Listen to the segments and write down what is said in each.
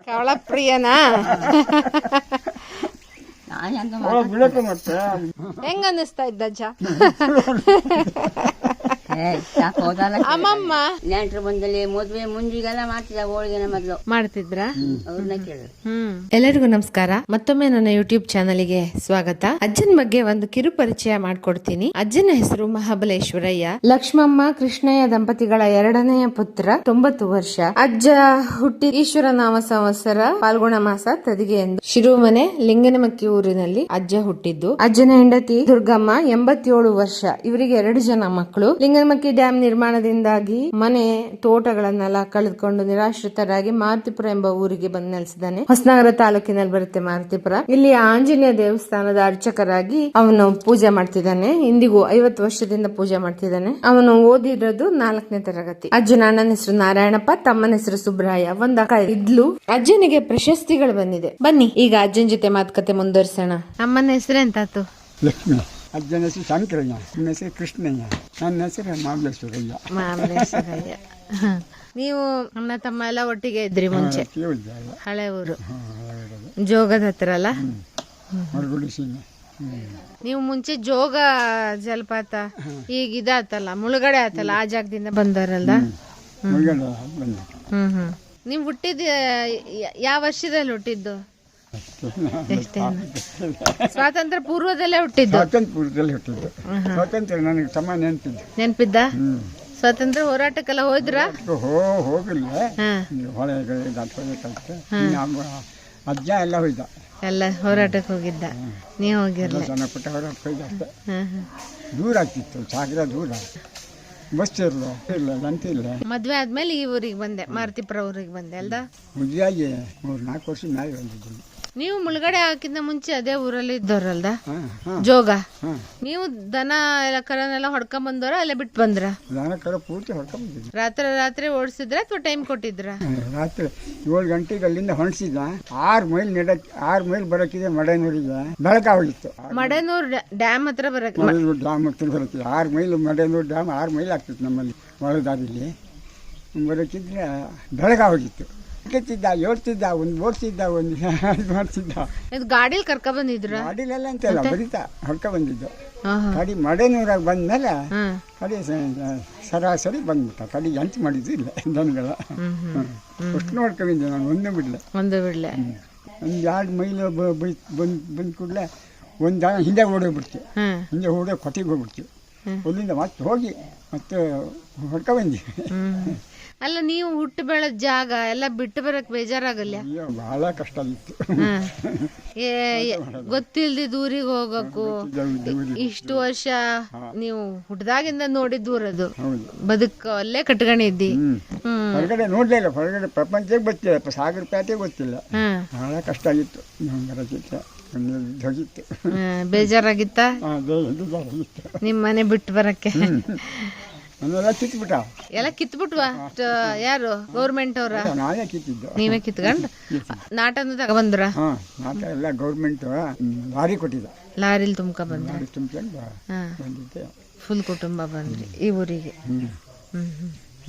ಕವಳ ಪ್ರಿಯನಾ? ಹೆಂಗ ಅನ್ನಿಸ್ತಾ ಇದ್ದ ಅಜ್ಜ? ಅಮ್ಮಮ್ಮ ನೆಂಟ್ರು ಬಂದಲ್ಲಿ ಮದ್ವೆ ಮುಂಜಿಗೆಲ್ಲ ಮಾಡ್ತಿದ್ದ ಹೋಳಿಗೆನ ಮೊದ್ಲು ಮಾಡ್ತಿದ್ರ? ಅವ್ರನ್ನ ಕೇಳಿದ್ರು. ಎಲ್ಲರಿಗೂ ನಮಸ್ಕಾರ. ಮತ್ತೊಮ್ಮೆ ನನ್ನ ಯೂಟ್ಯೂಬ್ ಚಾನಲ್ಗೆ ಸ್ವಾಗತ. ಅಜ್ಜನ ಬಗ್ಗೆ ಒಂದು ಕಿರು ಪರಿಚಯ ಮಾಡ್ಕೊಡ್ತೀನಿ. ಅಜ್ಜನ ಹೆಸರು ಮಹಾಬಲೇಶ್ವರಯ್ಯ. ಲಕ್ಷ್ಮಮ್ಮ ಕೃಷ್ಣಯ್ಯ ದಂಪತಿಗಳ ಎರಡನೆಯ ಪುತ್ರ. 90 ವರ್ಷ. ಅಜ್ಜ ಹುಟ್ಟಿ ಈಶ್ವರ ನಾಮ ಸಂವತ್ಸರ ಫಾಲ್ಗುಣ ಮಾಸ ತದಿಗೆ ಎಂದು ಶಿರುಮನೆ ಲಿಂಗನಮಕ್ಕಿ ಊರಿನಲ್ಲಿ ಅಜ್ಜ ಹುಟ್ಟಿದ್ದು. ಅಜ್ಜನ ಹೆಂಡತಿ ದುರ್ಗಮ್ಮ 87 ವರ್ಷ. ಇವರಿಗೆ 2 ಜನ ಮಕ್ಕಳು. ಲಿಂಗನಮಕ್ಕಿ ಡ್ಯಾಮ್ ನಿರ್ಮಾಣದಿಂದಾಗಿ ಮನೆ ತೋಟಗಳನ್ನೆಲ್ಲ ಕಳೆದುಕೊಂಡು ನಿರಾಶ್ರಿತರಾಗಿ ಮಾರುತಿಪುರ ಎಂಬ ಊರಿಗೆ ಬಂದು ನೆಲೆಸಿದ್ದಾನೆ. ಹೊಸನಗರ ತಾಲೂಕಿನಲ್ಲಿ ಬರುತ್ತೆ ಮಾರುತಿಪುರ. ಇಲ್ಲಿ ಆಂಜನೇಯ ದೇವಸ್ಥಾನದ ಅರ್ಚಕರಾಗಿ ಅವನು ಪೂಜೆ ಮಾಡ್ತಿದ್ದಾನೆ. ಇಂದಿಗೂ 50 ವರ್ಷದಿಂದ ಪೂಜೆ ಮಾಡ್ತಿದ್ದಾನೆ. ಅವನು ಓದಿರೋದು 4ನೇ ತರಗತಿ. ಅಜ್ಜನ ಅಣ್ಣನ ಹೆಸರು ನಾರಾಯಣಪ್ಪ, ತಮ್ಮನ ಹೆಸರು ಸುಬ್ರಾಯ. ಒಂದ್ ಅಕ್ಕ ಇದ್ಲು. ಅಜ್ಜನಿಗೆ ಪ್ರಶಸ್ತಿಗಳು ಬಂದಿದೆ. ಬನ್ನಿ ಈಗ ಅಜ್ಜನ ಜೊತೆ ಮಾತುಕತೆ ಮುಂದುವರಿಸೋಣ. ಅಮ್ಮನ ಹೆಸರು ಎಂತಾತು? ಲಕ್ಷ್ಮಿ. ಅಜ್ಜನ ಹೆಸರು ಶಂಕರಯ್ಯ, ನನ್ನ ಹೆಸರು ಕೃಷ್ಣಯ್ಯ, ನನ್ನ ಹೆಸರು ಮಹಾಬಲೇಶ್ವರಯ್ಯ. ಮಹಾಬಲೇಶ್ವರಯ್ಯ. ನೀವು ಅಣ್ಣ ತಮ್ಮ ಎಲ್ಲ ಒಟ್ಟಿಗೆ ಇದ್ರಿ ಮುಂಚೆ? ಹಳೆ ಊರು ಜೋಗದ ಹತ್ರ ಅಲ್ಲ? ನೀವು ಮುಂಚೆ ಜೋಗ ಜಲಪಾತ ಈಗ ಇದಾತಲ್ಲ, ಮುಳುಗಡೆ ಆತಲ್ಲ, ಆ ಜಾಗದಿಂದ ಬಂದವರಲ್ಲ? ನೀವು ಹುಟ್ಟಿದ ಯಾವ ವರ್ಷದಲ್ಲಿ ಹುಟ್ಟಿದ್ದು? ಸ್ವಾತಂತ್ರ್ಯ ಪೂರ್ವದಲ್ಲೇ ಹುಟ್ಟಿದ್ದು? ಸ್ವಾತಂತ್ರ್ಯದಲ್ಲಿ ಹುಟ್ಟಿದ್ದು. ಸ್ವಾತಂತ್ರ್ಯ ನನಗೆ ತಮ್ಮ ನೆನಪಿದ್ದ? ಸ್ವಾತಂತ್ರ್ಯ ಹೋರಾಟಕ್ಕೆಲ್ಲ ಹೋದ್ರ? ಹೋಗಿಲ್ಲ, ಹೊಳೆಗಳು ದಾಟೋದಕ್ಕೆ ಅಜ್ಜ ಎಲ್ಲ ಹೋಯ್ದ. ಎಲ್ಲ ಹೋರಾಟಕ್ಕೆ ಹೋಗಿದ್ದ, ನೀವು ಹೋಗಿರ್ಲ? ಸಣ್ಣ ಪುಟ್ಟ ಹೋರಾಟಕ್ಕೆ ಹೋಯ್ದ ಅಷ್ಟೇ. ದೂರ ಆಗ್ತಿತ್ತು, ಸಾಗರ ದೂರ. ಬಸ್ ಇಲ್ಲ, ಗಂಟೆ ಇಲ್ಲ. ಮದ್ವೆ ಆದ್ಮೇಲೆ ಈ ಊರಿಗೆ ಬಂದೆ, ಮಾರುತಿಪುರ ಊರಿಗೆ ಬಂದೆ ಅಲ್ದ? ಮದುವೆಯಾಗಿ 3-4 ವರ್ಷ ಮೇಲೆ ಬಂದಿದ್ದೀನಿ. ನೀವು ಮುಳುಗಡೆ ಹಾಕಿದ್ದ ಮುಂಚೆ ಅದೇ ಊರಲ್ಲಿ ಇದ್ದವ್ರಲ್ದ? ಜೋಗ. ನೀವು ದನ ಎಲ್ಲ ಕರನೆಲ್ಲ ಹೊಡ್ಕೊಂಡ್ ಬಂದವ್ರ ಅಲ್ಲೇ ಬಿಟ್ಟು ಬಂದ್ರ? ದನ ಕರ ಪೂರ್ತಿ ಹೊಡ್ಕೊಂಡ್ ಬಂದಿದ್ದೆ. ರಾತ್ರಿ ಓಡಿಸಿದ್ರ ಅಥವಾ ಟೈಮ್ ಕೊಟ್ಟಿದ್ರ? ರಾತ್ರಿ 7 ಗಂಟೆಗೆ ಅಲ್ಲಿಂದ ಹೊಣಿಸಿದ. 6 ಮೈಲ್ ಬರಕಿದೆ ಮಡೇನೂರಿಗೆ. ಬೆಳಕಾಗಿತ್ತು. ಮಡೇನೂರ್ ಡ್ಯಾಮ್ ಹತ್ರ ಬರಕ್? ಡ್ಯಾಮ್ ಹತ್ರ ಬರಕ್ಕೆ 6 ಮೈಲ್. ಮಡೇನೂರು ಡ್ಯಾಮ್ 6 ಮೈಲ್ ಆಗ್ತಿತ್ತು ನಮ್ಮಲ್ಲಿ ಒಳದಾರಿಲಿ. ಬರೋಕ್ಕಿದ್ರೆ ಬೆಳಗಾಗಿತ್ತು. ಕೆತ್ತಿದ್ದ, ಹೇಳ್ತಿದ್ದ, ಒಂದು ಓಡಿಸಿದ್ದ, ಒಂದು ಇದು ಮಾಡ್ತಿದ್ದ. ಗಾಡಿಲಿ ಕರ್ಕ ಬಂದಿದ್ರ? ಗಾಡಿಲೆಲ್ಲ ಅಂತೆಲ್ಲ ಬರೀತಾ ಹೊಡ್ಕ ಬಂದಿದ್ದು. ಕಡಿ ಮಡೇನೂರಾಗ ಬಂದ್ಮೇಲೆ ಕಡಿ ಸರಾಸರಿ ಬಂದ್ಬಿಟ್ಟ. ಕಡಿ ಎಂತ ಮಾಡಿದ್ದು ಇಲ್ಲ ದನಗಳ. ಅಷ್ಟು ನೋಡ್ಕೊಂಡಿದ್ದೆ ನಾನು, ಒಂದೇ ಬಿಡ್ಲೆ. ಒಂದು 2 ಮೈಲ್ ಬಂದ ಕೂಡಲೇ ಒಂದು ದನ ಹಿಂದೆ ಓಡೋಗ್ಬಿಡ್ತು. ಹಿಂದೆ ಓಡೋ ಕೊಟ್ಟಿಗೆ ಹೋಗ್ಬಿಡ್ತು. ಅಲ್ಲಿಂದ ಮತ್ತೆ ಹೋಗಿ ಮತ್ತೆ ಹೊಡ್ಕ ಬಂದಿ. ಅಲ್ಲ, ನೀವು ಹುಟ್ಟು ಬೆಳೆದ ಜಾಗ ಎಲ್ಲ ಬಿಟ್ಟು ಬರಕ್ ಬೇಜಾರಾಗಲ್ಲ? ಬಹಳ ಕಷ್ಟ ಆಗಿತ್ತು. ಗೊತ್ತಿಲ್ದಿದ್ ಊರಿಗೆ ಹೋಗಕ್ಕೂ. ಇಷ್ಟು ವರ್ಷ ನೀವು ಹುಟ್ಟದಾಗಿಂದ ನೋಡಿದ್ ಊರದು, ಬದುಕ ಅಲ್ಲೇ ಕಟ್ಕೊಂಡಿದ್ದಿ. ಹೊರಗಡೆ ನೋಡ್ಲೇ ಇಲ್ಲ, ಹೊರಗಡೆ ಪ್ರಪಂಚಕ್ಕೆ ಗೊತ್ತಿಲ್ಲ, ಸಾಗರ ಪೇಟೆ ಗೊತ್ತಿಲ್ಲ. ಬಹಳ ಕಷ್ಟ ಆಗಿತ್ತು. ಹೋಗಿತ್ತು. ಬೇಜಾರಾಗಿತ್ತ ನಿಮ್ ಮನೆ ಬಿಟ್ಟು ಬರಕ್ಕೆ? ಕಿತ್ಬಿಟ್ಟ. ಎಲ್ಲ ಕಿತ್ಬಿಟ್ವಾ? ಯಾರು ಗೌರ್ಮೆಂಟ್ ಅವ್ರ? ನಾನೇ ಕಿತ್ತಿದ್ದು. ನೀವೇ ಕಿತ್ಕೊಂಡ್ ನಾಟನ್ನು ತಗೊಬಂದ್ರ? ನಾಟ ಎಲ್ಲ ಗೌರ್ಮೆಂಟ್ ಲಾರಿ ಕೊಟ್ಟಿದ್ದ. ಲಾರಿಲಿ ತುಂಬ್ಕ ಬಂದ? ಲಾರಿ ತುಂಬ್ಕೊಂಡು ಬಂದಿದ್ದೆ. ಫುಲ್ ಕುಟುಂಬ ಬಂದ್ರಿ ಈ ಊರಿಗೆ?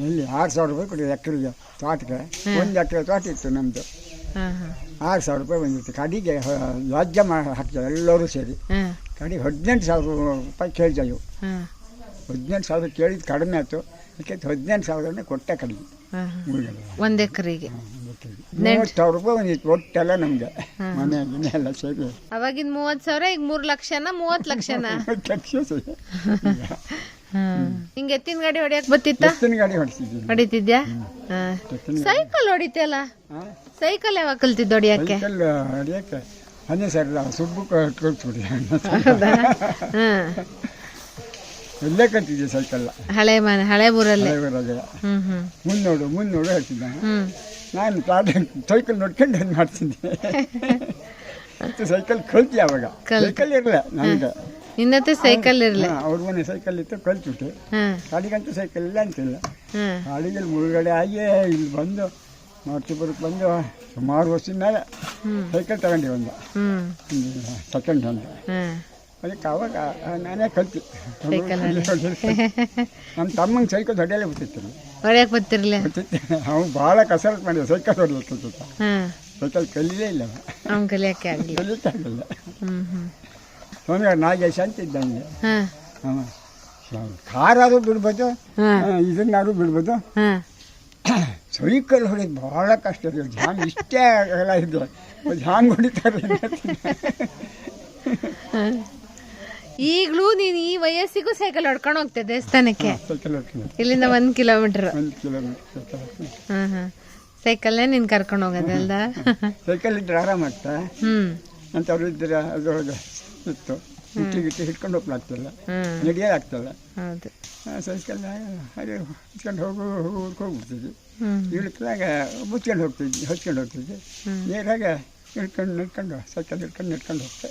ಎಲ್ಲಿ 6,000 ರೂಪಾಯಿ ಕೊಟ್ಟಿದ್ದೆ ಎಕರೆಗೆ. ತೋಟಕ್ಕೆ 1 ಎಕರೆ ತೋಟ ಇತ್ತು ನಮ್ದು. 6,000 ರೂಪಾಯಿ ಬಂದಿತ್ತು. ಕಡಿಗೆ ಲಾಜ್ಯ ಹಾಕ್ತಾರೆ ಎಲ್ಲರೂ ಸೇರಿ. ಕಡಿಗೆ 18,000 ರೂಪಾಯಿ ಕೇಳಿದೆವು. 18,000 ಕೇಳಿದ್ ಕಡಿಮೆ ಆಯ್ತು. ಅದಕ್ಕೆ 18,000 ಕೊಟ್ಟೆ ಕಡಿಮೆ. 1 ಎಕರೆಗೆ 30,000 ರೂಪಾಯಿ ಬಂದಿತ್ತು ಒಟ್ಟೆಲ್ಲ ನಮ್ಗೆ, ಮನೆ ಗಿನೆ ಎಲ್ಲ ಸೇರಿ. ಅವಾಗಿನ 30,000 ಈಗ 3 ಲಕ್ಷನ 30 ಲಕ್ಷನ? 30 ಲಕ್ಷ. ಹಿಂಗೆ ಎತ್ತಿನ ಗಾಡಿ ಹೊಡಿಯಕ್ ಬತ್ತಿತ್ತ? ಎತ್ತಿನ ಗಾಡಿ ಹೊಡಿತಿದ್ದೀನಿ. ಹೊಡಿತಿದ್ಯಾ? ಸೈಕಲ್ ಹೊಡಿತಿಯಲ್ಲ? ಸೈಕಲ್ ಯಾವಾಗ ಕಲ್ತಿದ್ದು ಹೊಡಿಯಕ್ಕೆ? ಸೈಕಲ್ ಹೊಡಿಯಕ್ಕೆ 12,000 ಸುಬ್ಬು ಕಳ್ಸ್ಬಿಡಿ. ಎಲ್ಲೇ ಕಲ್ತಿದ್ದೆ ಸೈಕಲ್. ಹಳೆ ಊರಲ್ಲೇ? ಮುನ್ನೋಡು ಹೇಳ್ತಿದ್ದ. ನಾನು ಸೈಕಲ್ ನೋಡ್ಕೊಂಡು ಏನು ಮಾಡ್ತಿದ್ದೆ. ಸೈಕಲ್ ಕಲ್ತಿ ಅವಾಗ. ಸೈಕಲ್ ಇರಲ್ಲ ನನಗೆ. ನಿನ್ನತ್ತೆ ಸೈಕಲ್ ಇರಲ್ಲ? ಅವ್ರ ಮನೆ ಸೈಕಲ್ ಇತ್ತು, ಕಲ್ತ್ಬಿಟ್ಟೆ. ಗಾಡಿಗಂತೂ ಸೈಕಲ್ ಇಲ್ಲ ಅಂತಿಲ್ಲ. ಗಾಡಿಯಲ್ಲಿ ಮುಳುಗಡೆ ಆಗಿ ಇಲ್ಲಿ ಬಂದು ಮಾರುತಿಪುರಕ್ಕೆ ಬಂದು ಸುಮಾರು ವರ್ಷದ ಮೇಲೆ ಸೈಕಲ್ ತಗೊಂಡು ಬಂದ, ಸೆಕೆಂಡ್ ಹ್ಯಾಂಡ್. ಅದಕ್ಕೆ ಅವಾಗ ನಾನೇ ಕಲ್ತಿ. ನಮ್ಮ ತಮ್ಮಂಗೆ ಸೈಕಲ್ ಹೊಡೆಯಲ್ಲೇ ಬರ್ತಿತ್ತು. ಹೊಡೆಯಕ್ಕೆ ಬರ್ತಿರ್ಲಿ? ಅವ್ನು ಭಾಳ ಕಸರತ್ತು ಮಾಡಿದ ಸೈಕಲ್ ಹೊಡೆಯಕ್ಕೆ. ಸೈಕಲ್ ಕಲೀಲೇ ಇಲ್ಲ ಅವ್ನ್ ಕಲಿಯಕ್ಕೆ ಆಗ್ಲಿ. ಕಲಿತಾ ಆಗಲ್ಲ. ಹ್ಮ್ ಸೋಮವಾರ ನಾಗೇಶ್ ಅಂತ ಇದ್ದಂಗೆ ಹಾ ಕಾರಾದ್ರೂ ಬಿಡ್ಬೋದು, ಇದನ್ನಾದ್ರೂ ಬಿಡ್ಬೋದು. ಹಾ ಸೈಕಲ್ ಹೊಡೆಯೋದು ಭಾಳ ಕಷ್ಟ ಇದೆ. ಜಾನ್ ಇಷ್ಟೇ ಆಗಲ್ಲ ಇದೆ, ಜಾನ್ ಹೊಡಿತಾರೆ. ಈಗ್ಲೂ ನೀನ್ ಈ ವಯಸ್ಸಿಗೂ ಸೈಕಲ್ ಹೊಡ್ಕೊಂಡು ಹೋಗ್ತೆ ದೇವಸ್ಥಾನಕ್ಕೆ? ಸೈಕಲ್ ಹೊಡ್ಕೊಂಡು ಇಲ್ಲಿಂದ 1 ಕಿಲೋಮೀಟರ್. 1 kilometre cycle. ಸೈಕಲ್ಲೇ ನೀನ್ ಕರ್ಕೊಂಡು ಹೋಗೋದಲ್ದ? ಸೈಕಲ್ ಇದ್ರೆ ಆರಾಮಾಗ್ತಾ ಅಂತ ಅವ್ರು ಇದ್ರೆ ಅದ್ರೊಳಗೆ ಇತ್ತು ಗಿಟ್ಟಿ ಹಿಡ್ಕೊಂಡು ಹೋಗ್ಲಾಗ್ತಿಲ್ಲ, ನಡೆಯೋದಾಗ್ತಲ್ಲ. ಹೌದು. ಸೈಕಲ್ ಹಾಗೆ ಹಚ್ಕೊಂಡು ಹೋಗ್ಬಿಡ್ತಿದ್ವಿ. ಇಳಿದಾಗ ಮುಚ್ಕೊಂಡು ಹೋಗ್ತಿದ್ವಿ, ಹಚ್ಕೊಂಡು ಹೋಗ್ತಿದ್ವಿ. ನೇರಾಗ ನಡ್ಕೊಂಡು ಸೈಕಲ್ ನಡ್ಕೊಂಡು ಹೋಗ್ತೆ.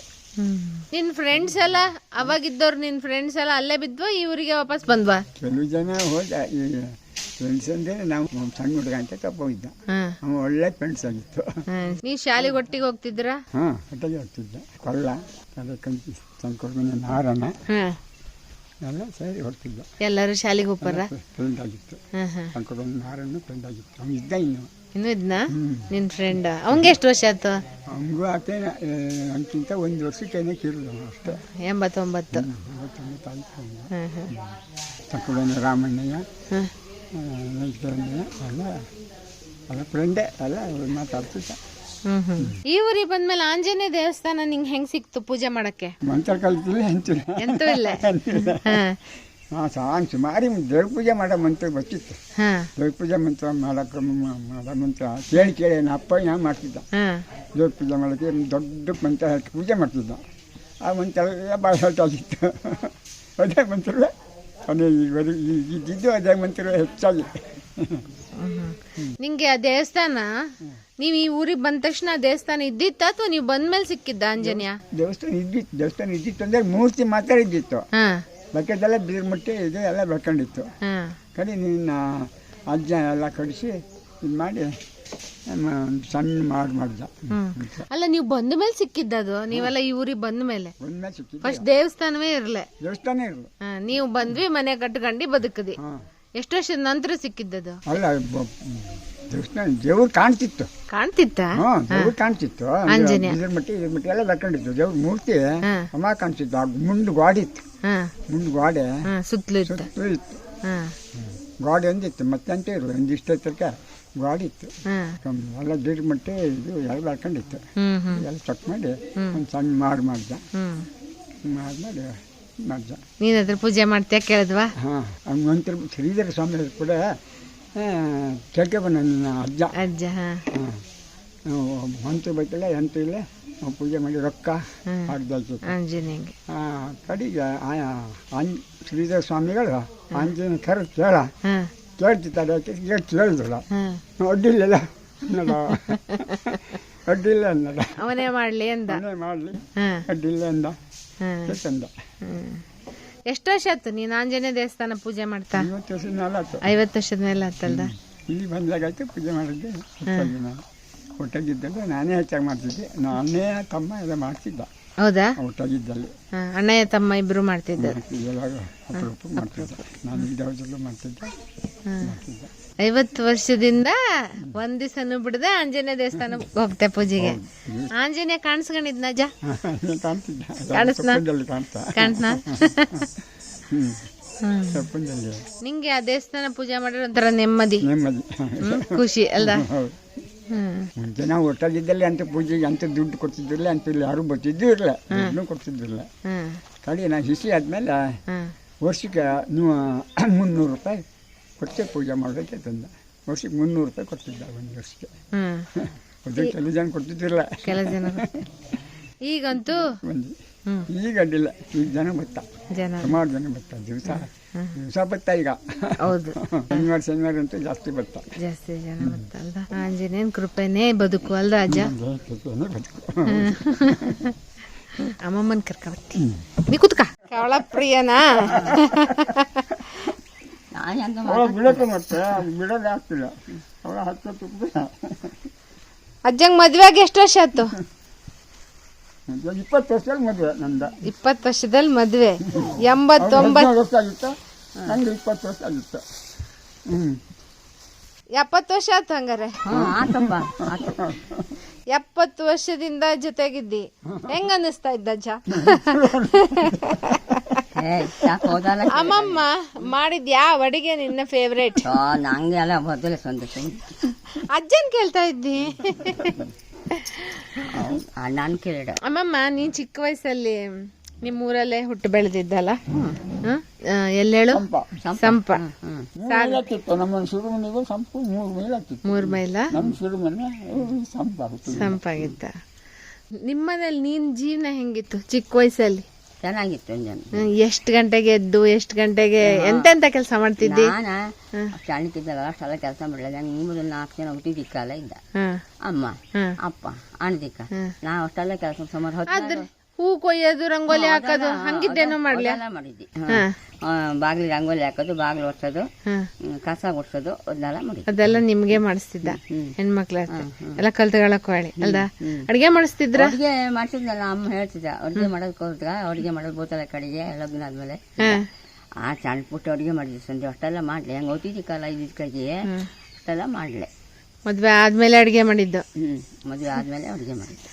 ನಿನ್ ಫ್ರೆಂಡ್ಸ್ ಎಲ್ಲ ಅವಾಗಿದ್ದವ್ರು, ನಿನ್ ಫ್ರೆಂಡ್ಸ್ ಎಲ್ಲ ಅಲ್ಲೇ ಬಿದ್ವಾ ಈ ಊರಿಗೆ ವಾಪಸ್ ಬಂದ್ವಾ? ಕೆಲವು ಜನ ಹೋದ. ಈ ಫ್ರೆಂಡ್ಸ್ ಅಂದರೆ ನಾವು ಸಣ್ಣ ಹುಡುಗ ಅಂತ ತಪ್ಪೋಗಿದ್ದ, ಅವ್ನು ಒಳ್ಳೆ ಫ್ರೆಂಡ್ಸ್ ಆಗಿತ್ತು. ನೀವ್ ಶಾಲೆಗೆ ಒಟ್ಟಿಗೆ ಹೋಗ್ತಿದ್ರ? ಒಟ್ಟಿಗೆ ಹೋಗ್ತಿದ್ದ. ಕೊಳ್ಳ ಅದಕ್ಕಂತ ಸಂಕೊಡ್ಮನೆ ನಾರಣ ಎಲ್ಲ ಸೇರಿ ಹೋಗ್ತಿದ್ದ. ಎಲ್ಲರೂ ಶಾಲೆಗೆ ಹೋಗ್ಬಾರ? ಫ್ರೆಂಡ್ ಆಗಿತ್ತು. ಸಂಕೊಡ್ಮನೆ ನಾರಣ್ಣ ಫ್ರೆಂಡ್ ಆಗಿತ್ತು. ಅವ್ನು ಇದ್ದ ಇನ್ನೂ ಇದ್ನಾ ನಿನ್ ಫ್ರೆಂಡ್? ಅವಂಗೆ ಎಷ್ಟು ವರ್ಷ ಆಯ್ತು? ಅವನಿಗೂ ಆತೇನ ಅಂಕಿಂತ 1 ವರ್ಷಕ್ಕೇನೆ ಕಿರುದು ಅಷ್ಟೇ. 89. 89 ಆಯ್ತು. ಸಂಕೊಡ್ಮನೆ ರಾಮಣ್ಣಯ್ಯ, ನೈಕರಣ್ಣಯ್ಯ ಎಲ್ಲ ಫ್ರೆಂಡೇ ಎಲ್ಲ ಮಾತಾಡ್ತಿದ್ದ. ಈ ಊರಿಗೆ ಬಂದ್ಮೇಲೆ ಆಂಜನೇಯ ದೇವಸ್ಥಾನ ನಿಂಗೆ ಹೆಂಗ್ ಸಿಕ್ತು ಪೂಜೆ ಮಾಡಕ್ಕೆ? ಮಂತ್ರ ಕಲ್ತಿಲ್ಲ ಎಂತೂ ಇಲ್ಲ. ಸಾಂಗ್ ಸುಮಾರಿ ದೇವ್ರ ಪೂಜೆ ಮಾಡೋ ಮಂತ್ರ ಬರ್ತಿತ್ತು. ದೇವ್ರ ಪೂಜೆ ಮಂತ್ರ ಮಾಡೋ ಮಂತ್ರ ಕೇಳಿ ನನ್ನ ಅಪ್ಪ ನಾ ಮಾಡ್ತಿದ್ದ. ದೇವ್ರ ಪೂಜೆ ಮಾಡೋಕ್ಕೆ ದೊಡ್ಡ ಮಂತ್ರ ಪೂಜೆ ಮಾಡ್ತಿದ್ದ. ಆ ಮಂತ್ರ ಎಲ್ಲ ಭಾಳ ಹೊರಟಾಗಿತ್ತು. ಅದೇ ಮಂತ್ರವೇ ಅದೇ ಇದ್ದಿದ್ದು, ಅದೇ ಮಂತ್ರ ಹೆಚ್ಚಾಗಿ. ನಿಂಗೆ ಆ ದೇವಸ್ಥಾನ, ನೀವ್ ಈ ಊರಿಗೆ ಬಂದ ತಕ್ಷಣ ದೇವಸ್ಥಾನ ಇದ್ದಿತ್ತ ಅಥವಾ ನೀವು ಬಂದ್ಮೇಲೆ ಸಿಕ್ಕಿದ್ದ ಆಂಜನೇಯ? ದೇವಸ್ಥಾನ ಇದ್ದಿತ್ತು ಅಂದ್ರೆ ಮೂರ್ತಿ ಮಾತ್ರ ಇದ್ದಿತ್ತು. ಬಕೆಟೆಲ್ಲ ಬೀರ್ಮಟ್ಟಿ ಇದು ಎಲ್ಲ ಬೆಳ್ಕೊಂಡಿತ್ತು. ಕಡಿ ನಿನ್ನ ಅಜ್ಜ ಎಲ್ಲ ಕಡಿಸಿ ಇದು ಮಾಡಿ ಸಣ್ಣ ಮಾಡ್ದ. ಅಲ್ಲ ನೀವು ಬಂದ ಮೇಲೆ ಸಿಕ್ಕಿದ್ದದು? ನೀವೆಲ್ಲ ಈ ಊರಿಗೆ ಬಂದ ಮೇಲೆ ಸಿಕ್ಕಿದ್ದು. ಫಸ್ಟ್ ದೇವಸ್ಥಾನವೇ ಇರ್ಲೆ? ದೇವಸ್ಥಾನ ಇರಲು. ನೀವು ಬಂದ್ವಿ, ಮನೆ ಕಟ್ಕೊಂಡು ಬದುಕದಿ. ಎಷ್ಟು ವರ್ಷದ ನಂತರ ಸಿಕ್ಕಿದ್ದದು? ಅಲ್ಲ, ದೇವಸ್ಥಾನ ದೇವ್ರು ಕಾಣ್ತಿತ್ತು. ದೇವ್ರು ಕಾಣ್ತಿತ್ತು. ಮಟ್ಟಿ ಎಲ್ಲ ಬೆಳ್ಕೊಂಡಿತ್ತು. ದೇವ್ರ ಮೂರ್ತಿ ಅಮ್ಮ ಕಾಣ್ತಿತ್ತು. ಮುಂದೆ ಗಾಡಿ ಇತ್ತು. ಮುಂದೆ ಗಾಡೆ ಸುತ್ತಲೂ ಇತ್ತು. ಗಾಡಿ ಒಂದಿತ್ತು, ಮತ್ತೆ ಅಂತ ಇರು ಒಂದಿಷ್ಟು ಹತ್ರಕ್ಕೆ ಗಾಡಿ ಇತ್ತು. ಎಲ್ಲ ದಿಡ್ ಮಟ್ಟಿ ಇದು ಎಲ್ಲ ಬೆಳ್ಕೊಂಡಿತ್ತು. ಎಲ್ಲ ಚೆಕ್ ಮಾಡಿ ಒಂದು ಸಣ್ಣ ಮಾಡ್ದ. ನೀನ್ ಅದ್ರ ಪೂಜೆ ಮಾಡ್ತೀಯ ಕೇಳಿದ್ವಾ? ಮಂತ್ರ ಶ್ರೀಧರ ಸ್ವಾಮಿ ಕೂಡ ಕೇಳ್ಕೆ ಬಂದ ನನ್ನ ಅಜ್ಜ. ಮಂತ್ರ ಬೇಕಿಲ್ಲ ಎಂತ ಇಲ್ಲ, ಪೂಜೆ ಮಾಡಿ ರೊಕ್ಕ ಹಾಕ್ದಾಯ್ತು. ಆಂಜನೇಯಂಗೆ ಕಡೆಗೆ ಶ್ರೀಧರ ಸ್ವಾಮಿಗಳು ಆಂಜನೇಯ ಕೇಳ್ತಿದ್ದಾರೆ. ಕೇಳಿದ್ರಲ್ಲ, ಅಡ್ಡಿಲ್ಲ ಅಡ್ಡಿಲ್ಲ ಅನ್ನಲ್ಲ. ಅವನೇ ಮಾಡ್ಲಿ ಅಂದ. ಅಡ್ಡಿಲ್ಲ ಅಂದ. ಎಷ್ಟು ವರ್ಷ ಆಯ್ತು ನೀನ್ ಆಂಜನೇಯ ದೇವಸ್ಥಾನ ಪೂಜೆ ಮಾಡ್ತಾ? 50 ವರ್ಷದ ಮೇಲೆ ಆಯ್ತು. 50 ವರ್ಷದ ಮೇಲೆ ಆತಲ್ದ? ಇಲ್ಲಿ ಬಂದಾಗಾಯ್ತು ಪೂಜೆ ಮಾಡಿದ್ದೆ. ನಾನು ಒಟ್ಟಾಗಿದ್ದಲ್ಲಿ ನಾನೇ ಹೆಚ್ಚಾಗಿ ಮಾಡ್ತಿದ್ದೆ. ನಾನೇ ತಮ್ಮ ಎಲ್ಲ ಮಾಡ್ತಿದ್ದ. ಹೌದಾ? ಒಟ್ಟಾಗಿದ್ದಲ್ಲಿ ಅಣ್ಣಯ್ಯ ತಮ್ಮ ಇಬ್ರು ಮಾಡ್ತಿದ್ದರು. ಮಾಡ್ತಿದ್ದೆ. ನಾನು ಇದ್ದವ್ರಲ್ಲೂ ಮಾಡ್ತಿದ್ದೆ. 50 ವರ್ಷದಿಂದ ಒಂದ್ ದಿವಸನೂ ಬಿಡದೆ ಆಂಜನೇಯ ದೇವಸ್ಥಾನಕ್ಕೆ ಹೋಗ್ತೆ ಪೂಜೆಗೆ. ಆಂಜನೇಯ ಕಾಣಿಸ್ಕೊಂಡಿದ್ನ ಅಜ್ಜ? ಕಾಣಿಸ್ನ? ನಿಂಗೆ ಆ ದೇವಸ್ಥಾನ ಪೂಜೆ ಮಾಡಿದ್ರೆ ಒಂಥರ ನೆಮ್ಮದಿ, ಖುಷಿ ಅಲ್ದ? ಮುಂಚೆ ನಾವು ಒಟ್ಟಾಗಿದ್ದಲ್ಲಿ ಅಂತ ಪೂಜೆಗೆ ಅಂತ ದುಡ್ಡು ಕೊಡ್ತಿದ್ದಿಲ್ಲ, ಅಂತ ಇಲ್ಲಿ ಯಾರು ಬರ್ತಿದ್ದೂ ಇರಲ್ಲ, ದುಡ್ಡು ಕೊಡ್ತಿದ್ದಿಲ್ಲ. ಕಡೆ ನಾನು ಹಿಸಿ ಆದ್ಮೇಲೆ ವರ್ಷಕ್ಕೆ 300 ರೂಪಾಯಿ ಕೊಟ್ಟೆ ಪೂಜೆ ಮಾಡೋದಕ್ಕೆ ತಂದ. ವರ್ಷಕ್ಕೆ 300 ರೂಪಾಯಿ ಕೊಡ್ತಿದ್ದ ಒಂದು ವರ್ಷಕ್ಕೆ. ಅದು ಕೆಲವು ಜನ ಕೊಡ್ತಿದ್ದಿಲ್ಲ, ಕೆಲವು ಜನ. ಈಗಂತೂ ಈಗ ಅಡ್ಡಿಲ್ಲ. ಈಗ ಜನ ಬತ್ತ, ಸುಮಾರು ಜನ ಬತ್ತ. ದಿವಸ ಬತ್ತ ಈಗ. ಹೌದು, ಶನಿವಾರ ಅಂತೂ ಜಾಸ್ತಿ ಬತ್ತ. ಜಾಸ್ತಿ ಜನ ಬತ್ತ ಅಲ್ದ? ಆಂಜನೇಯನ್ ಕೃಪೆನೇ ಬದುಕು ಅಲ್ದ ಅಜ್ಜ? ಅಮ್ಮಮ್ಮನ್ ಕರ್ಕೊಂಡ್ಬರ್ತಿ. ನೀ ಕುತ್ಕ. ಕವಳ ಪ್ರಿಯನಾ? ಬಿಡಕ್ಕೆ ಮತ್ತೆ ಬಿಡೋದೇ ಆಗ್ತಿಲ್ಲ. ಅವಳ 10 ಅಜ್ಜಂಗ್ ಮದ್ವೆಗೆ ಎಷ್ಟು ವರ್ಷ ಆಯ್ತು? 20 ವರ್ಷದಲ್ಲಿ ಮದುವೆ ನಂದ. 20 ವರ್ಷದಲ್ಲಿ ಮದ್ವೆ. 89 ವರ್ಷ ಆಗಿತ್ತು. ನಂಗೆ 20 ವರ್ಷ ಆಗಿತ್ತು. 70 ವರ್ಷ ಆಯ್ತು ಹಂಗಾರೆ. 70 ವರ್ಷದಿಂದ ಜೊತೆಗಿದ್ದಿ, ಹೆಂಗ ಅನ್ನಿಸ್ತಾ ಇದ್ದ ಅಜ್ಜ? ಅಮ್ಮಮ್ಮ ಮಾಡಿದ್ ಯಾವ ಅಡಿಗೆ ನಿನ್ನ ಫೇವ್ರೇಟ್? ನಂಗೆ ಎಲ್ಲ ಮೊದಲೇ ಸಂತೋಷ. ಅಜ್ಜನ್ ಕೇಳ್ತಾ ಇದ್ದಿ? ನಾನು ಕೇಳಿಡ. ಅಮ್ಮಮ್ಮ, ನೀನ್ ಚಿಕ್ಕ ವಯಸ್ಸಲ್ಲಿ ನಿಮ್ಮೂರಲ್ಲೇ ಹುಟ್ಟು ಬೆಳೆದಿದ್ದಲ್ಲ, ಎಲ್ಲೇಳು? ಸಂಪ. ನಮ್ಮ ಶುರುಮನೆಗೂ ಸಂಪು 3 ಮೈಲ್ ಆಗ್ತಿತ್ತು. 3 ಮೈಲ ನಮ್ಮ ಶುರುಮನೆ ಸಂಪಾಗಿತ್ತ. ನಿಮ್ಮನೇಲಿ ನೀನ್ ಜೀವನ ಹೆಂಗಿತ್ತು ಚಿಕ್ಕ ವಯಸ್ಸಲ್ಲಿ? ಚೆನ್ನಾಗಿತ್ತು. ಎಷ್ಟ್ ಗಂಟೆಗೆ ಎದ್ದು ಎಷ್ಟ್ ಗಂಟೆಗೆ ಎಂತೆಂತ ಕೆಲಸ ಮಾಡ್ತಿದ್ದಿ? ಸಣ್ಣಕ್ಕಿದ್ದಾಗ ಅಷ್ಟೆಲ್ಲ ಕೆಲಸ ಮಾಡಲಿಲ್ಲ. ನಂಗೆ 3-4 ಜನ ಹುಟ್ಟಿದ ಕಾಲ ಇದ್ದ. ಅಮ್ಮ, ಅಪ್ಪ, ಅಣ್ಣದಿಕ್ಕ, ನಾವು ಅಷ್ಟೆಲ್ಲ ಕೆಲಸ ಸುಮಾರು ಹೂ ಕೊಯ್ಯೋದು, ರಂಗೋಲಿ ಹಾಕೋದು ಹಂಗಿದ್ದೇನೋ ಮಾಡ್ಲಿ? ಮಾಡಿದ್ವಿ. ಬಾಗಿಲಿಗೆ ರಂಗೋಲಿ ಹಾಕೋದು, ಬಾಗಿಲು ಒರ್ಸೋದು, ಕಸ ಗುಡ್ಸೋದು ಅದನ್ನೆಲ್ಲ ಮಾಡಿದ್ವಿ. ಅದೆಲ್ಲ ನಿಮ್ಗೆ ಮಾಡಿಸ್ತಿದ್ದ ಹೆಣ್ಮಕ್ಳ ಎಲ್ಲ ಕಲ್ತ್ಕೊಳಕ್ ಹೇಳಿ ಅಲ್ದ? ಅಡ್ಗೆ ಮಾಡಿಸ್ತಿದ್ರ? ಅಡ್ಗೆ ಮಾಡ್ತಿದ್ನಲ್ಲ, ಅಮ್ಮ ಹೇಳ್ತಿದ್ದ ಅಡ್ಗೆ ಮಾಡೋದಕ್ಕೆ ಹೋದಾಗ ಅಡ್ಗೆ ಮಾಡೋದು ಬೋತಲ ಕಡೆಗೆ ಲಗ್ನ ಆದ್ಮೇಲೆ ಸಣ್ಣ ಪುಟ್ಟ ಅಡ್ಗೆ ಮಾಡಿದ್ವಿ. ಸಂಜೆ ಅಷ್ಟೆಲ್ಲ ಮಾಡ್ಲಿ, ಹೆಂಗ್ ಓದಿದ್ದಿ ಕಾಲ ಇದ್ದಿದ್ ಕಡೆಗೆ ಅಷ್ಟೆಲ್ಲ ಮಾಡ್ಲೆ. ಮದ್ವೆ ಆದ್ಮೇಲೆ ಅಡ್ಗೆ ಮಾಡಿದ್ದು? ಮದ್ವೆ ಆದ್ಮೇಲೆ ಅಡ್ಗೆ ಮಾಡಿದ್ದು.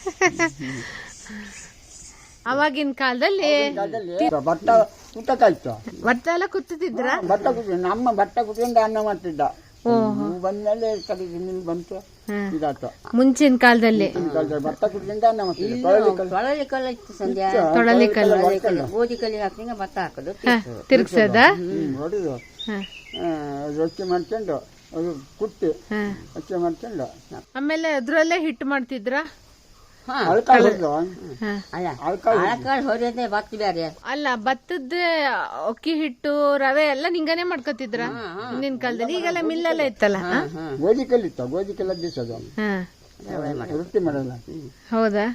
ಅವಾಗಿನ ಕಾಲದಲ್ಲಿ ಭತ್ತ ಕುಟ್ಟಕ್ಕಾಯ್ತು. ಭತ್ತ ಎಲ್ಲ ಕುತ್ತಿದ್ರ? ಭತ್ತ ಕುಟ್ಟಿ ನಮ್ಮ ಭತ್ತ ಕುಟ್ಕೊಂಡು ಅನ್ನ ಮಾಡ್ತಿದ್ದ. ಬಂದ್ಮೇಲೆ ಕಡೆಗೆ ನೀರು ಬಂತು, ಇದಾಯ್ತು. ಮುಂಚಿನ ಕಾಲದಲ್ಲಿ ಭತ್ತ ಕುಟ್ಕೊಂಡು ಅನ್ನ ಮಾಡ್ತಿದ್ದ. ತೊಳಲಿ ಕಲ್ಲು ಇತ್ತು ಸಂಧ್ಯಾ, ತೊಳಲಿ ಕಲ್ಲು, ಗೋಧಿ ಕಲ್ಲಿ ಹಾಕಿ ಭತ್ತ ಹಾಕೋದು, ತಿರ್ಗ್ಸದ, ಹೊಡಿದು ರೊಟ್ಟಿ ಮಾಡ್ಕೊಂಡು ಅದು ಕುಟ್ಟಿ ಅಕ್ಕಿ ಮಾಡ್ಕೊಂಡು ಆಮೇಲೆ ಅದ್ರಲ್ಲೇ ಹಿಟ್ಟು ಮಾಡ್ತಿದ್ರ? ಅಳಕಾಳು ಹೊರಿಯೋದೇ ಭತ್ತ ಬೇರೆ ಅಲ್ಲ, ಭತ್ತದ ಅಕ್ಕಿ ಹಿಟ್ಟು ರವೆ ಎಲ್ಲ ನಿಂಗನೆ ಮಾಡ್ಕೊತಿದ್ರ ಹಿಂದಿನ ಕಾಲದಲ್ಲಿ? ಈಗೆಲ್ಲ ಮಿಲ್ಲೆಲ್ಲ ಇತ್ತಲ್ಲ. ಗೋಧಿ ಕಲ್ಲು ಇತ್ತು, ಗೋಧಿ ಕಲ್ಲ ಬೀಸೋದು, ರೊಟ್ಟಿ ಮಾಡಲ್ಲ. ಹೌದಾ?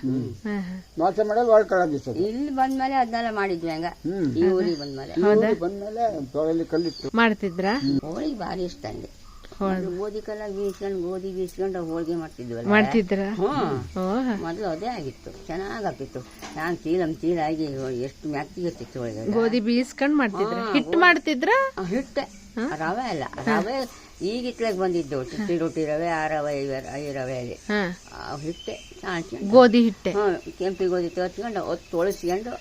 ದೋಸೆ ಮಾಡಲ್ಲ, ಒಳಕಳ ಬೀಸೋದು. ಇಲ್ಲಿ ಬಂದ್ಮೇಲೆ ಅದನ್ನೆಲ್ಲ ಮಾಡಿದ್ವಿ. ಹಂಗ ಈ ಊರಿಗೆ ಬಂದ್ಮೇಲೆ ತೊಳೆಲಿ ಕಲ್ಲಿತ್ತು ಮಾಡ್ತಿದ್ರ? ಹೋಳಿಗೆ ಭಾರಿ ಇಷ್ಟ ಅಂದೆ. ಗೋಧಿ ಕಲ್ಲ ಬೀಸ್ಕೊಂಡು ಗೋಧಿ ಬೀಸ್ಕೊಂಡು ಹೋಳಿಗೆ ಮಾಡ್ತಿದ್ವಲ್ಲ. ಮಾಡ್ತಿದ್ರ? ಮೊದಲು ಅದೇ ಆಗಿತ್ತು, ಚೆನ್ನಾಗಾಗ್ತಿತ್ತು. ನಾನು ಚೀಲ ಆಗಿ ಎಷ್ಟು ಮ್ಯಾಕ್ತಿಗತ್ತಿತ್ತು ಹೋಳಿಗೆ. ಗೋಧಿ ಬೀಸ್ಕೊಂಡ್ ಮಾಡ್ತಿದ್ರ? ಹಿಟ್ಟು ಮಾಡ್ತಿದ್ರ? ಹಿಟ್ಟೆ, ರವೆ ಅಲ್ಲ. ರವೆ ಈಗ ಇತ್ಲಾಗ ಬಂದಿದ್ದು ರೊಟ್ಟಿ ರವೆ, ಆ ರವೆ ಈ ರವೆಯಲ್ಲಿ ಹಿಟ್ಟೆ ಗೋಧಿ ಹಿಟ್ಟೆ. ಕೆಂಪಿ ಗೋಧಿ ತರ್ಸ್ಕೊಂಡು ಅದು ತೊಳಸ್ಕೊಂಡು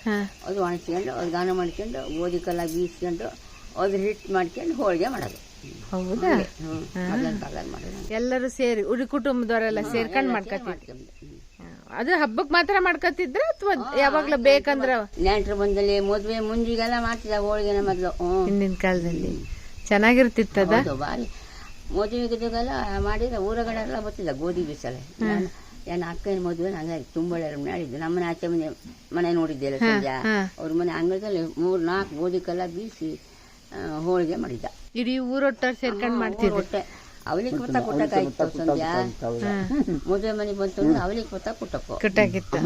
ಅದು ಒಣಸ್ಕೊಂಡು ಅದು ಗಾನ ಮಾಡ್ಕೊಂಡು ಗೋಧಿ ಕಲ್ಲ ಬೀಸ್ಕೊಂಡು ಅದ್ರ ಹಿಟ್ಟು ಮಾಡ್ಕೊಂಡು ಹೋಳಿಗೆ ಮಾಡೋದು. ಹೌದಾ? ಎಲ್ಲರೂ ಸೇರಿ ಉಡಿ ಕುಟುಂಬದವರೆಲ್ಲ ಸೇರ್ಕೊಂಡ್ ಮಾಡ್ಕೊತಿದ್ರು. ಅದು ಹಬ್ಬಕ್ ಮಾತ್ರ ಮಾಡ್ಕೊತಿದ್ರ ಅಥವಾ ಯಾವಾಗ್ಲೂ ಬೇಕಂದ್ರ? ನೆಂಟ್ರು ಬಂದಲ್ಲಿ ಮದ್ವೆ ಮುಂಜಿಗೆಲ್ಲ ಮಾಡ್ತಿದ್ದ ಹೋಳಿಗೆನ ಮೊದ್ಲು. ಹಿಂದಿನ ಕಾಲದಲ್ಲಿ ಚೆನ್ನಾಗಿರ್ತಿತ್ತದ. ಬಾರಿ ಮದುವೆಗೆಲ್ಲ ಮಾಡಿದ್ರೆ ಊರಗಡೆ ಎಲ್ಲ ಬರ್ತಿದ್ದ ಗೋಧಿ ಬೀಸಲ್ಲ. ನಾನು ಅಕ್ಕನ ಮದುವೆ ಹಂಗಾಗಿ ತುಂಬಳೆ ಮಾಡಿದ್ದೆ. ನಮ್ಮನೆ ಆಚೆ ಮನೆ ನೋಡಿದ್ದೆಲ್ಲ ಸಂಜೆ ಅವ್ರ ಮನೆ ಅಂಗಳದಲ್ಲಿ 3-4 ಗೋಧಿ ಕಲ್ಲ ಬೀಸಿ ಹೋಳಿಗೆ ಮಾಡಿದ್ದ. ಇಡೀ ಊರೊಟ್ಟ ಸೇರ್ಕೊಂಡ್ ಮಾಡ್ತಿದ್ದೆ. ಅವಲಿಗೆ ಕೊತ್ತ ಕುಟ್ಟಕ್ಕಾಯ್ತು ಸಂಧ್ಯಾ. ಮದುವೆ ಮನೆ ಬಂತು ಅವಲಿಗೆ ಕೊತ್ತ ಕುಟ್ಟಕ್ಕಿತ್ತು.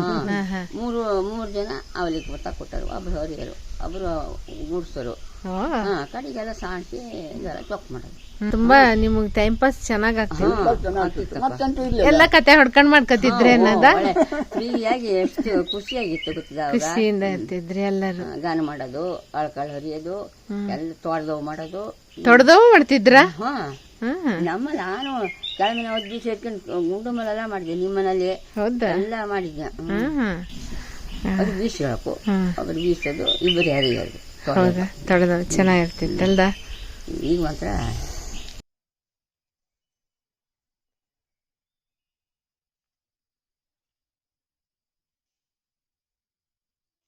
3 ಜನ ಅವಲಿಗೆ ಕೊತ್ತ ಕೊಟ್ಟರು. ಒಬ್ರು ಹೊರಿಯರು, ಒಬ್ರು ಗೂಡ್ಸರು, ಕಡೆಗೆಲ್ಲ ಸಾಣಿಸಿ ಇದೆಲ್ಲ ಚೊಕ್ ಮಾಡೋದು. ತುಂಬಾ ನಿಮಗ್ ಟೈಮ್ ಪಾಸ್ ಚೆನ್ನಾಗ್ ಆಗ್ತಿತ್ತು. ಎಲ್ಲ ಕತೆ ಹೊಡ್ಕೊಂಡ್ ಮಾಡ್ಕೊತಿದ್ರೆ ಅನ್ನೋದ? ಫ್ರೀಯಾಗಿ ಎಷ್ಟು ಖುಷಿಯಾಗಿತ್ತು ಗೊತ್ತಿದ. ಖುಷಿಯಿಂದ ಇರ್ತಿದ್ರಿ ಎಲ್ಲರೂ. ಗಾನ ಮಾಡೋದು, ಅಳ್ಕಾಳು ಹರಿಯೋದು, ಎಲ್ಲ ತೊಡ್ದವು ಮಾಡೋದು. ತೊಡ್ದವು ಮಾಡ್ತಿದ್ರ? ನಮ್ಮ ನಾನು ಕೆಳಮಿನ ಒದ್ದಿ ಸೇರ್ಕೊಂಡು ಗುಂಡು ಮಲೆಲ್ಲ ಮಾಡಿದ್ದೆ. ನಿಮ್ಮನಲ್ಲಿ ಎಲ್ಲ ಮಾಡಿದ್ದೆ. ಅದು ಬೀಸಬೇಕು, ಅವ್ರು ಬೀಸೋದು, ಇಬ್ಬರು ಹರಿಯೋದು. ಹೌದಾ? ತೊಡ್ದವು ಚೆನ್ನಾಗಿರ್ತಿತ್ತಲ್ದ? ಈಗ ಮಾತ್ರ